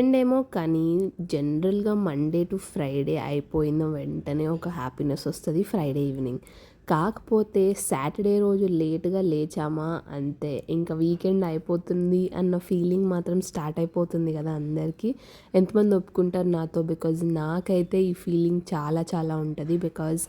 Weekend ఏమో కానీ జనరల్‌గా మండే టు ఫ్రైడే అయిపోయిన వెంటనే ఒక హ్యాపీనెస్ వస్తది ఫ్రైడే ఈవినింగ్. కాకపోతే సాటర్డే రోజు లేట్‌గా లేచామా అంతే. ఇంకా వీకెండ్ అయిపోతుంది అన్న ఫీలింగ్ మాత్రం స్టార్ట్ అయిపోతుంది కదా అందరికీ. ఎంతమంది ఒప్పుకుంటారు నాతో? బికాజ్ నాకైతే ఈ ఫీలింగ్ చాలా చాలా ఉంటది. బికాజ్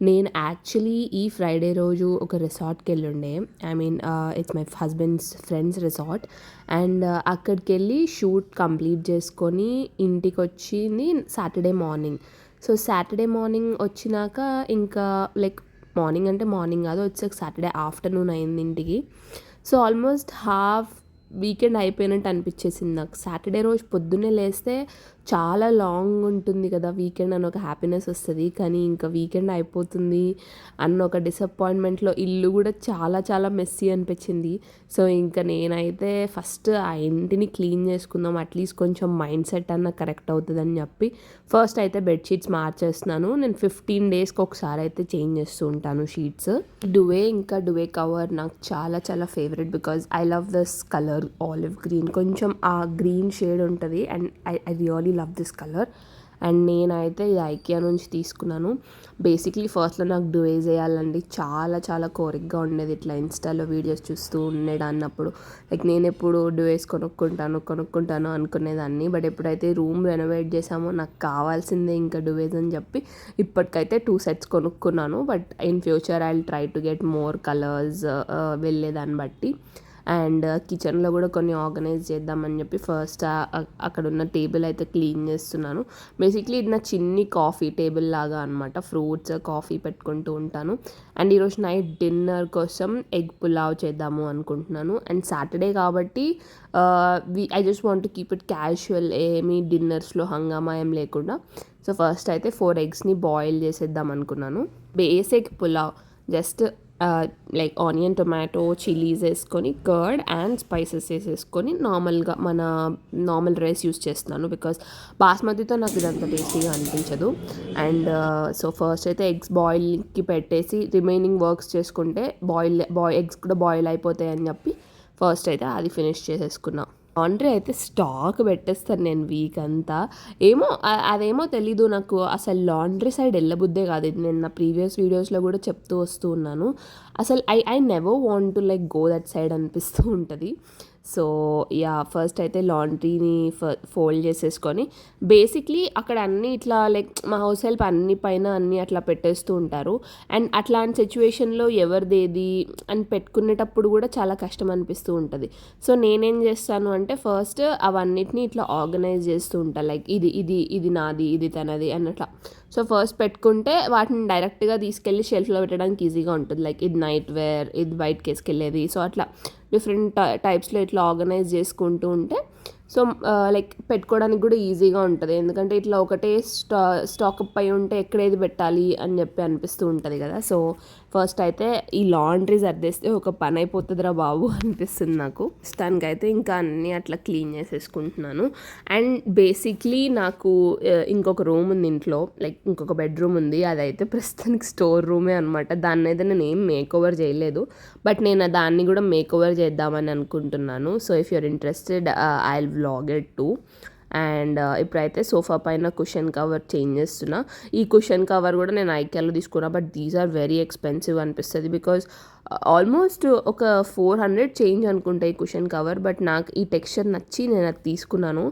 నేను యాక్చువల్లీ ఈ ఫ్రైడే రోజు ఒక రిసార్ట్‌కెళ్ళుండే. I mean it's my husband's friends resort. And అక్కడికెళ్ళి షూట్ కంప్లీట్ చేసుకొని ఇంటికొచ్చింది Saturday morning. So Saturday morning వచ్చినాక ఇంకా లైక్ మార్నింగ్ అంటే మార్నింగ్ కాదు, వచ్చాక సాటర్డే ఆఫ్టర్నూన్ అయింది ఇంటికి. సో ఆల్మోస్ట్ హాఫ్ వీకెండ్ అయిపోయినట్టు అనిపించేసింది నాకు. సాటర్డే రోజు పొద్దున్నే లేస్తే చాలా లాంగ్ ఉంటుంది కదా వీకెండ్ అని ఒక హ్యాపీనెస్ వస్తుంది. కానీ ఇంకా వీకెండ్ అయిపోతుంది అన్న ఒక డిసప్పాయింట్మెంట్లో ఇల్లు కూడా చాలా చాలా మెస్సీ అనిపించింది. సో ఇంకా నేనైతే ఫస్ట్ ఆ ఇంటిని క్లీన్ చేసుకుందాం, అట్లీస్ట్ కొంచెం మైండ్ సెట్ అన్న కరెక్ట్ అవుతుందని చెప్పి ఫస్ట్ అయితే బెడ్షీట్స్ మార్చేస్తున్నాను. నేను 15 డేస్కి ఒకసారి అయితే చేంజ్ చేస్తూ ఉంటాను షీట్స్. డువే కవర్ నాకు చాలా చాలా favourite because I love this colour olive green. కొంచెం ఆ గ్రీన్ షేడ్ ఉంటుంది and I really love this colour. And నేనైతే ఇది ఐకియా నుంచి తీసుకున్నాను. బేసిక్లీ ఫస్ట్లో నాకు డువేస్ వేయాలండి చాలా చాలా కోరికగా ఉండేది. ఇట్లా ఇన్స్టాలో వీడియోస్ చూస్తూ ఉండేటప్పుడు లైక్ నేను ఎప్పుడు డువేస్ కొనుక్కుంటాను అనుకునేదాన్ని. బట్ ఎప్పుడైతే రూమ్ రెనోవేట్ చేసామో నాకు కావాల్సిందే ఇంకా డువేస్ అని చెప్పి ఇప్పటికైతే 2 sets కొనుక్కున్నాను. But in future I will try to get more colours వెళ్ళేదాన్ని బట్టి. అండ్ కిచెన్లో కూడా కొన్ని ఆర్గనైజ్ చేద్దామని చెప్పి ఫస్ట్ అక్కడ ఉన్న టేబుల్ అయితే క్లీన్ చేస్తున్నాను. బేసిక్లీ ఇది నా చిన్ని కాఫీ టేబుల్ లాగా అనమాట. ఫ్రూట్స్ కాఫీ పెట్టుకుంటూ ఉంటాను. అండ్ ఈరోజు నైట్ డిన్నర్ కోసం ఎగ్ పులావ్ చేద్దాము అనుకుంటున్నాను. అండ్ సాటర్డే కాబట్టి I just want to keep it casual, ఏమీ డిన్నర్స్లో హంగామా ఏం లేకుండా. సో ఫస్ట్ అయితే 4 eggsని బాయిల్ చేసేద్దాం అనుకున్నాను. Basic pulao just like onion, tomato, chillies వేసుకొని కర్డ్ అండ్ స్పైసెస్ వేసేసుకొని నార్మల్గా మన నార్మల్ రైస్ యూస్ చేస్తున్నాను. బికాస్ బాస్మతితో నాకు ఇదంత టేస్టీగా అనిపించదు. అండ్ సో ఫస్ట్ అయితే ఎగ్స్ బాయిల్కి పెట్టేసి రిమైనింగ్ వర్క్స్ చేసుకుంటే ఎగ్స్ కూడా బాయిల్ అయిపోతాయి అని చెప్పి ఫస్ట్ అయితే అది ఫినిష్ చేసేసుకున్నా. లాండ్రీ అయితే స్టాక్ పెట్టేస్తాను నేను వీక్ అంతా. ఏమో అదేమో తెలీదు నాకు, అసలు లాండ్రీ సైడ్ వెళ్ళబుద్దే కాదు. ఇది నేను నా ప్రీవియస్ వీడియోస్లో కూడా చెప్తూ వస్తూ ఉన్నాను. అసలు I never want to like go that side అనిపిస్తూ ఉంటుంది. సో యా ఫస్ట్ అయితే లాండ్రీని ఫోల్డ్ చేసేసుకొని బేసిక్లీ అక్కడ అన్నీ ఇట్లా లైక్ మా హౌస్ హెల్ప్ అన్ని పైన అన్నీ అట్లా పెట్టేస్తూ ఉంటారు. అండ్ అట్లాంటి సిచ్యువేషన్లో ఎవరిదేది అని పెట్టుకునేటప్పుడు కూడా చాలా కష్టం అనిపిస్తూ ఉంటుంది. సో నేనేం చేస్తాను అంటే ఫస్ట్ అవన్నిటిని ఇట్లా ఆర్గనైజ్ చేస్తూ ఉంటాను. లైక్ ఇది నాది, ఇది తనది అన్నట్లా. సో ఫస్ట్ పెట్టుకుంటే వాటిని డైరెక్ట్గా తీసుకెళ్ళి షెల్ఫ్లో పెట్టడానికి ఈజీగా ఉంటుంది. లైక్ ఇది నైట్ వేర్, ఇది బయటకి వేసుకెళ్ళేది. సో అట్లా డిఫరెంట్ టైప్స్లో ఇట్లా ఆర్గనైజ్ చేసుకుంటూ ఉంటే సో లైక్ పెట్టుకోవడానికి కూడా ఈజీగా ఉంటుంది. ఎందుకంటే ఇట్లా ఒకటే స్టాక్ అప్ అయి ఉంటే ఎక్కడేది పెట్టాలి అని చెప్పి అనిపిస్తూ ఉంటుంది కదా. సో ఫస్ట్ అయితే ఈ లాండ్రీ సర్దేస్తే ఒక పని అయిపోతుందిరా బాబు అనిపిస్తుంది నాకు. ప్రస్తుతానికైతే ఇంకా అన్నీ అట్లా క్లీన్ చేసేసుకుంటున్నాను. అండ్ బేసిక్లీ నాకు ఇంకొక రూమ్ ఉంది ఇంట్లో, లైక్ ఇంకొక బెడ్రూమ్ ఉంది. అదైతే ప్రస్తుతానికి స్టోర్ రూమే అనమాట. దాన్ని అయితే నేను ఏం మేక్ ఓవర్ చేయలేదు. బట్ నేను దాన్ని కూడా మేక్ ఓవర్ చేద్దామని అనుకుంటున్నాను. So if you're interested I will vlog it too. And ఇప్పుడైతే సోఫా పైన కుషన్ కవర్ చేంజ్ చేస్తున్నా. ఈ కుషన్ కవర్ కూడా నేను ఐకియాలో తీసుకున్నా. But these are very expensive అనిపిస్తుంది. బికాజ్ ఆల్మోస్ట్ ఒక 400 చేంజ్ అనుకుంటా ఈ కుషన్ కవర్. బట్ నాకు ఈ టెక్స్చర్ నచ్చి నేను అది తీసుకున్నాను.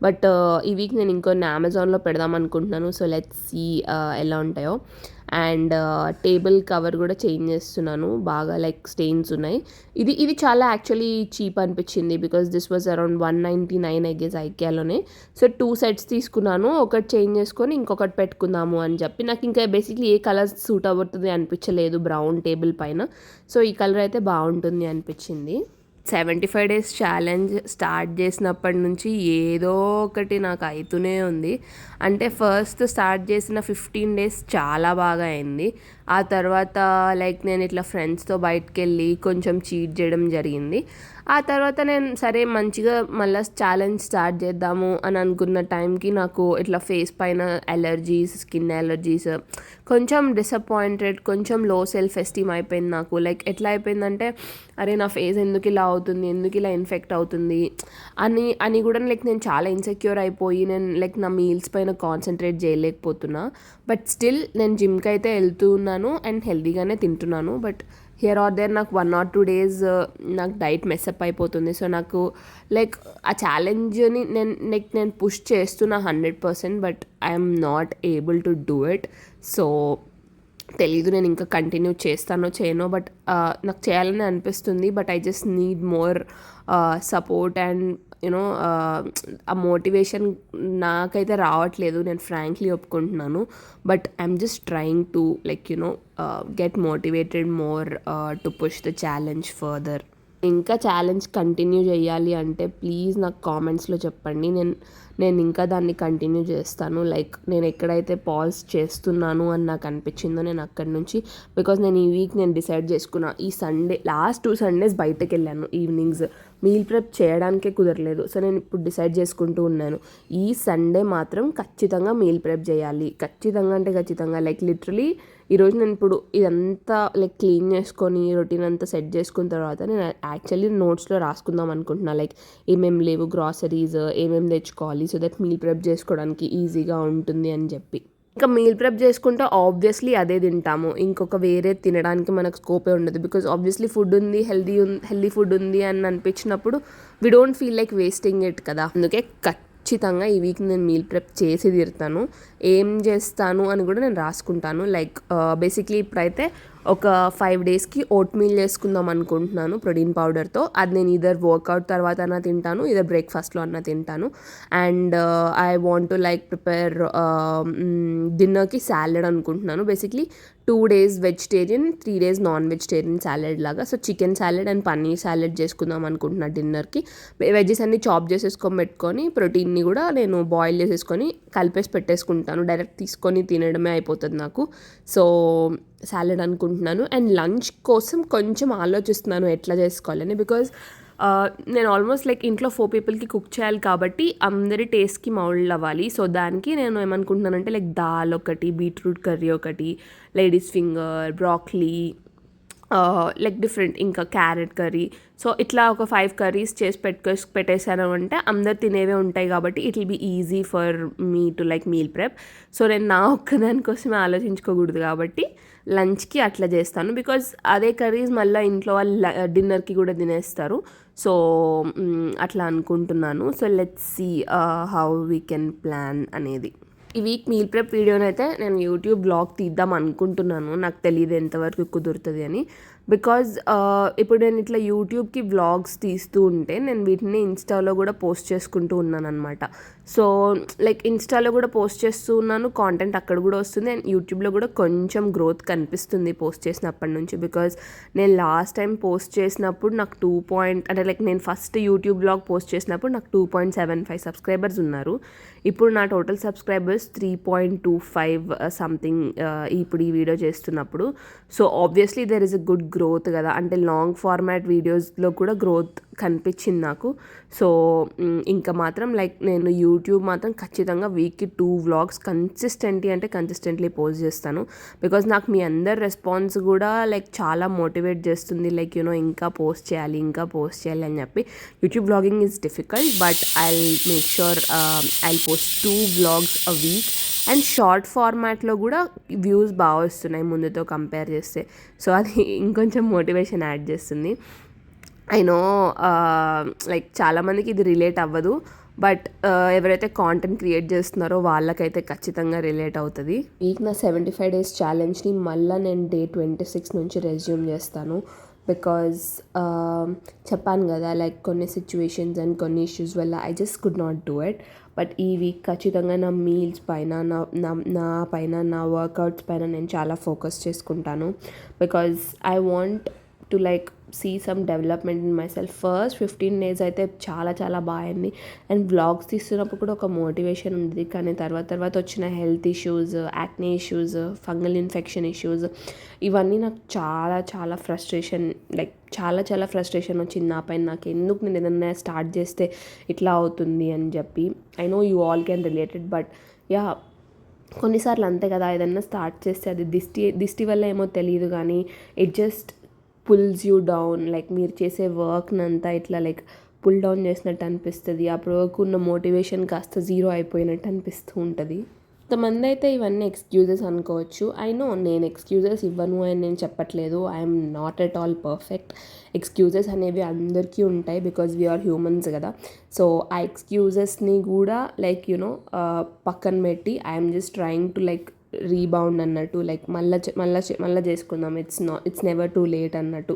బట్ ఈ వీక్ నేను ఇంకొన్ని అమెజాన్లో పెడదాం అనుకుంటున్నాను. సో లెట్స్ సీ ఎలా ఉంటాయో. అండ్ టేబుల్ కవర్ కూడా చేంజ్ చేస్తున్నాను. బాగా లైక్ స్టెయిన్స్ ఉన్నాయి. ఇది చాలా యాక్చువల్లీ చీప్ అనిపించింది. Because this was around 199 I guess ఐకియాలోనే. సో 2 sets తీసుకున్నాను. ఒకటి చేంజ్ చేసుకొని ఇంకొకటి పెట్టుకుందాము అని చెప్పి. నాకు ఇంకా బేసిక్లీ ఏ కలర్ సూట్ అవుతుంది అనిపించలేదు బ్రౌన్ టేబుల్ పైన. సో ఈ కలర్ అయితే బాగుంటుంది అనిపించింది. 75 days ఛాలెంజ్ స్టార్ట్ చేసినప్పటి నుంచి ఏదో ఒకటి నాకు అవుతూనే ఉంది. అంటే ఫస్ట్ స్టార్ట్ చేసిన 15 days చాలా బాగా అయింది. ఆ తర్వాత లైక్ నేను ఇట్లా ఫ్రెండ్స్తో బయటకు వెళ్ళి కొంచెం చీట్ చేయడం జరిగింది. ఆ తర్వాత నేను సరే మంచిగా మళ్ళీ ఛాలెంజ్ స్టార్ట్ చేద్దాము అని అనుకున్న టైంకి నాకు ఇట్లా ఫేస్ పైన అలర్జీస్, స్కిన్ అలర్జీస్, కొంచెం డిసప్పాయింటెడ్, కొంచెం లో సెల్ఫ్ ఎస్టీమ్ అయిపోయింది నాకు. లైక్ ఎట్లా అయిపోయిందంటే అరే నా ఫేస్ ఎందుకు ఇలా అవుతుంది, ఎందుకు ఇలా ఇన్ఫెక్ట్ అవుతుంది అని కూడా లైక్ నేను చాలా ఇన్సెక్యూర్ అయిపోయి నేను లైక్ నా మీల్స్ పైన కాన్సన్ట్రేట్ చేయలేకపోతున్నా. బట్ స్టిల్ నేను జిమ్కి అయితే వెళ్తూ ఉన్నాను అండ్ హెల్తీగానే తింటున్నాను. బట్ హియర్ ఆర్ దేర్ నాకు 1 or 2 days నాకు డైట్ మెస్అప్ అయిపోతుంది. సో నాకు లైక్ ఆ ఛాలెంజ్ని నేను పుష్ చేస్తున్నా 100%, but I'm not able to do it. So తెలీదు నేను ఇంకా కంటిన్యూ చేస్తానో చేయనో, బట్ నాకు చేయాలని అనిపిస్తుంది. But I just need more support and you know ఆ మోటివేషన్ నాకైతే రావట్లేదు, నేను ఫ్రాంక్లీ ఒప్పుకుంటున్నాను. But I'm just trying to like get motivated more to push the challenge further. ఇంకా ఛాలెంజ్ కంటిన్యూ చేయాలి అంటే ప్లీజ్ నాకు కామెంట్స్లో చెప్పండి. నేను ఇంకా దాన్ని కంటిన్యూ చేస్తాను. లైక్ నేను ఎక్కడైతే పాజ్ చేస్తున్నాను అని నాకు అనిపించిందో నేను అక్కడి నుంచి, బికాజ్ నేను ఈ వీక్ నేను డిసైడ్ చేసుకున్నా. ఈ సండే లాస్ట్ 2 Sundays బయటకు వెళ్ళాను ఈవినింగ్స్, మీల్ ప్రెప్ చేయడానికే కుదరలేదు. సో నేను ఇప్పుడు డిసైడ్ చేసుకుంటూ ఉన్నాను, ఈ సండే మాత్రం ఖచ్చితంగా మీల్ ప్రెప్ చేయాలి. ఖచ్చితంగా అంటే ఖచ్చితంగా, లైక్ లిటరలీ ఈరోజు నేను ఇప్పుడు ఇదంతా లైక్ క్లీన్ చేసుకొని రొటీన్ అంతా సెట్ చేసుకున్న తర్వాత నేను యాక్చువల్లీ నోట్స్లో రాసుకుందాం అనుకుంటున్నా. లైక్ ఏమేమి లేవు గ్రాసరీస్, ఏమేమి తెచ్చుకోవాలి, సో దట్ మీల్ ప్రెప్ చేసుకోవడానికి ఈజీగా ఉంటుంది అని చెప్పి. ఇంకా మీల్ ప్రెప్ చేసుకుంటే ఆబ్వియస్లీ అదే తింటాము, ఇంకొక వేరే తినడానికి మనకు స్కోపే ఉండదు. బికాజ్ ఆబ్వియస్లీ ఫుడ్ ఉంది, హెల్దీ ఫుడ్ ఉంది అని అనిపించినప్పుడు we don't feel like wasting it కదా. అందుకే ఖచ్చితంగా ఈ వీక్ నేను మీల్ ప్రెప్ చేసి తీరుతాను. ఏం చేస్తాను అని కూడా నేను రాసుకుంటాను. లైక్ బేసిక్లీ ఇప్పుడైతే ఒక 5 daysకి ఓట్ మీల్ చేసుకుందాం అనుకుంటున్నాను ప్రోటీన్ పౌడర్తో. అది నేను ఇదర్ వర్కౌట్ తర్వాత అన్నా తింటాను, ఇదర్ బ్రేక్ఫాస్ట్లో అన్నా తింటాను. And I want to like prepare డిన్నర్కి సాలెడ్ అనుకుంటున్నాను. Basically 2 days vegetarian, 3 days non vegetarian salad లాగా. So chicken salad and paneer salad చేసుకుందాం అనుకుంటున్నాను డిన్నర్కి. వెజ్జెస్ అన్ని చాప్ చేసేసుకొని పెట్టుకొని ప్రోటీన్ని కూడా నేను బాయిల్ చేసేసుకొని కలిపేసి పెట్టేసుకుంటాను. డైరెక్ట్ తీసుకొని తినడమే అయిపోతుంది నాకు. సో సాలెడ్ అనుకుంటున్నాను. అండ్ లంచ్ కోసం కొంచెం ఆలోచిస్తున్నాను ఎట్లా చేసుకోవాలని. బికాజ్ నేను ఆల్మోస్ట్ లైక్ ఇంట్లో 4 peopleకి కుక్ చేయాలి కాబట్టి అందరి టేస్ట్కి మౌల్డ్ అవ్వాలి. సో దానికి నేను ఏమనుకుంటున్నానంటే లైక్ దాల్ ఒకటి, బీట్రూట్ కర్రీ ఒకటి, ladies finger, broccoli, like different, ఇంకా క్యారెట్ కర్రీ. సో ఇట్లా ఒక 5 curries చేసి పెట్టేశాను అంటే అందరు తినేవే ఉంటాయి కాబట్టి it will be easy for me to like meal prep. So నేను నా ఒక్కదానికోసమే ఆలోచించుకోకూడదు కాబట్టి లంచ్కి అట్లా చేస్తాను. బికాజ్ అదే కర్రీస్ మళ్ళీ ఇంట్లో వాళ్ళు డిన్నర్కి కూడా తినేస్తారు. సో అట్లా అనుకుంటున్నాను. So let's see how we can plan అనేది. ఈ వీక్ మీల్ ప్రెప్ వీడియోనైతే నేను యూట్యూబ్ బ్లాగ్ తీద్దాం అనుకుంటున్నాను. నాకు తెలియదు ఎంతవరకు కుదురుతుంది అని. బికాజ్ ఇప్పుడు నేను ఇట్లా యూట్యూబ్కి వ్లాగ్స్ తీస్తూ ఉంటే నేను వీటిని ఇన్స్టాలో కూడా పోస్ట్ చేసుకుంటూ ఉన్నాను అనమాట. సో లైక్ ఇన్స్టాలో కూడా పోస్ట్ చేస్తూ ఉన్నాను, కాంటెంట్ అక్కడ కూడా వస్తుంది. అండ్ యూట్యూబ్లో కూడా కొంచెం గ్రోత్ కనిపిస్తుంది పోస్ట్ చేసినప్పటి నుంచి. బికాజ్ నేను లాస్ట్ టైం పోస్ట్ చేసినప్పుడు నాకు అంటే లైక్ నేను ఫస్ట్ యూట్యూబ్ బ్లాగ్ పోస్ట్ చేసినప్పుడు నాకు 2.75 subscribers ఉన్నారు. ఇప్పుడు నా టోటల్ సబ్స్క్రైబర్స్ 3.25 సంథింగ్ ఇప్పుడు ఈ వీడియో చేస్తున్నప్పుడు. So obviously there is a good growth కదా. అంటే లాంగ్ ఫార్మాట్ వీడియోస్లో కూడా గ్రోత్ కనిపించింది నాకు. సో ఇంకా మాత్రం లైక్ నేను యూట్యూబ్ మాత్రం ఖచ్చితంగా వీక్కి 2 vlogs కన్సిస్టెంట్లీ పోస్ట్ చేస్తాను. బికాజ్ నాకు మీ అందరి రెస్పాన్స్ కూడా లైక్ చాలా మోటివేట్ చేస్తుంది. లైక్ ఇంకా పోస్ట్ చేయాలి అని చెప్పి. YouTube blogging is difficult, but I'll make sure I'll post 2 vlogs a week. And short ఫార్మాట్లో కూడా వ్యూస్ బాగా వస్తున్నాయి ముందుతో కంపేర్ చేస్తే. సో అది ఇంకొంచెం మోటివేషన్ యాడ్ చేస్తుంది. ఐ నో లైక్ చాలామందికి ఇది రిలేట్ అవ్వదు, బట్ ఎవరైతే కాంటెంట్ క్రియేట్ చేస్తున్నారో వాళ్ళకైతే ఖచ్చితంగా రిలేట్ అవుతుంది. వీక్ నా 75 days ఛాలెంజ్ని మళ్ళీ నేను Day 26 నుంచి రెజ్యూమ్ చేస్తాను. బికాజ్ చెప్పాను కదా లైక్ కొన్ని సిచ్యువేషన్స్ అండ్ కొన్ని ఇష్యూస్ వల్ల I just could not do it. But ఈ వీక్ ఖచ్చితంగా నా మీల్స్ పైన నా వర్కౌట్స్ పైన నేను చాలా ఫోకస్ చేసుకుంటాను. Because I want to like see some development in myself. First 15 days అయితే చాలా చాలా బాగుంది, అండ్ వ్లాగ్స్ తీస్తున్నప్పుడు కూడా ఒక మోటివేషన్ ఉంది. కానీ తర్వాత వచ్చిన health issues, acne issues, fungal infection issues, ఇవన్నీ నాకు చాలా చాలా ఫ్రస్ట్రేషన్, లైక్ చాలా ఫ్రస్ట్రేషన్ వచ్చింది నా పైన. నాకు ఎందుకు నేను ఏదన్నా స్టార్ట్ చేస్తే ఇట్లా అవుతుంది అని చెప్పి. I know you all can related, but yeah, కొన్నిసార్లు అంతే కదా, ఏదన్నా స్టార్ట్ చేస్తే అది దిష్టి వల్ల ఏమో తెలియదు కానీ it just pulls you down. Like మీరు చేసే వర్క్నంతా ఇట్లా లైక్ పుల్ డౌన్ చేసినట్టు అనిపిస్తుంది. అప్పటి వరకు ఉన్న మోటివేషన్ కాస్త జీరో అయిపోయినట్టు అనిపిస్తూ ఉంటుంది. కొంతమంది అయితే ఇవన్నీ ఎక్స్క్యూజెస్ అనుకోవచ్చు. ఐ నో నేను ఎక్స్క్యూజెస్ ఇవ్వను అని నేను చెప్పట్లేదు. I'm not at all perfect. Excuses అనేవి అందరికీ ఉంటాయి బికాజ్ వీఆర్ హ్యూమన్స్ కదా. సో ఆ ఎక్స్క్యూజెస్ని కూడా లైక్ యూనో పక్కన పెట్టి I'm just trying to like rebound అన్నట్టు, లైక్ మళ్ళీ చేసుకుందాం, ఇట్స్ నెవర్ టూ లేట్ అన్నట్టు.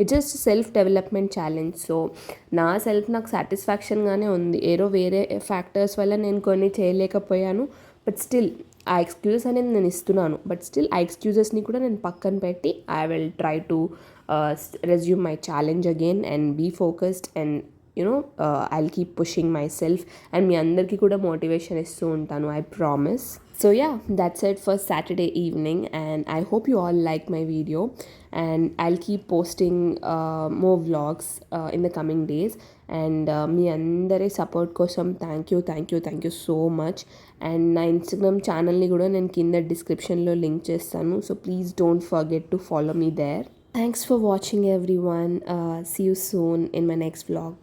It's just self development challenge. So నా సెల్ఫ్ నాకు సాటిస్ఫాక్షన్గానే ఉంది. ఏదో వేరే ఫ్యాక్టర్స్ వల్ల నేను కొన్ని చేయలేకపోయాను, బట్ స్టిల్ ఆ ఎక్స్క్యూజెస్ అనేది నేను ఇస్తున్నాను. బట్ స్టిల్ ఆ ఎక్స్క్యూజెస్ని కూడా నేను పక్కన పెట్టి I will try to resume my challenge again and be focused and you know I'll keep pushing myself. And మీ అందరికీ కూడా మోటివేషన్ ఇస్తూ ఉంటాను, I promise. So yeah, that's it for Saturday evening, and I hope you all like my video, and I'll keep posting more vlogs in the coming days. And మీ అందరి support కోసం thank you so much. And నా Instagram ఛానల్ని కూడా నేను కింద డిస్క్రిప్షన్లో link చేస్తాను, so please don't forget to follow me there. Thanks for watching everyone. See you soon in my next vlog.